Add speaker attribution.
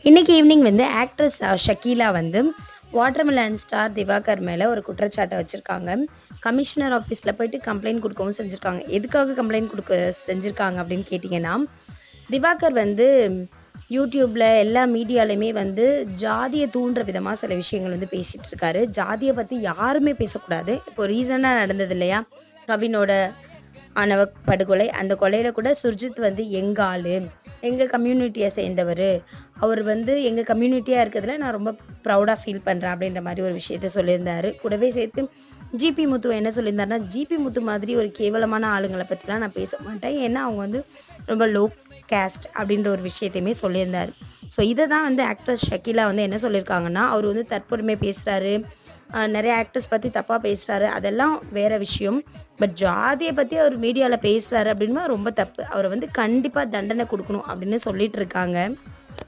Speaker 1: இன்னைக்கு ஈவினிங் வந்து ஆக்ட்ரஸ் ஷக்கீலா வந்து வாட்டர்மெலன் ஸ்டார் திவாகர் மேல ஒரு குற்றச்சாட்ட வச்சிருக்காங்க. கமிஷனர் ஆஃபீஸ்ல போயிட்டு கம்ப்ளைண்ட் குடுக்கவும் செஞ்சிருக்காங்க. எதுக்காக கம்ப்ளைண்ட் குடுக்க செஞ்சிருக்காங்க அப்படின்னு கேட்டீங்கன்னா, திவாகர் வந்து யூடியூப்ல எல்லா மீடியாலயுமே வந்து ஜாதிய தூண்டுற விதமா சில விஷயங்கள் வந்து பேசிட்டு இருக்காரு. ஜாதிய பத்தி யாருமே பேசக்கூடாது. இப்போ ரீசென்ட்டா நடந்தது இல்லையா? கவினோட ஆணவ படுகொலை. அந்த கொலையில கூட சுர்ஜித் வந்து எங்க ஆளு. எங்க கம்யூனிட்டிய சேர்ந்தவரு. அவர் வந்து எங்க கம்யூனிட்டியா இருக்கிறதுல நான் ரொம்ப ப்ரவுடா ஃபீல் பண்றேன் அப்படின்ற மாரி ஒரு விஷயத்த சொல்லியிருந்தாரு. கூடவே சேர்த்து ஜிபி முத்து என்ன சொல்லியிருந்தாருன்னா, ஜிபி முத்து மாதிரி ஒரு கேவலமான ஆளுங்கள பத்திலாம் நான் பேச மாட்டேன். ஏன்னா அவங்க வந்து ரொம்ப லோ கேஸ்ட் அப்படின்ற ஒரு விஷயத்தையுமே சொல்லியிருந்தாரு. ஸோ இத தான் வந்து ஆக்ட்ரஸ் ஷக்கீலா வந்து என்ன சொல்லியிருக்காங்கன்னா, அவரு வந்து தற்பெருமை பேசுறாரு. நெறைய ஆக்டர்ஸ் பத்தி தப்பா பேசுறாரு. அதெல்லாம் வேற விஷயம். பட் ஜாதிய பத்தி அவர் மீடியால பேசுறாரு அப்படின்னா ரொம்ப தப்பு. அவர வந்து கண்டிப்பா தண்டனை குடுக்கணும் அப்படின்னு சொல்லிட்டு இருக்காங்க.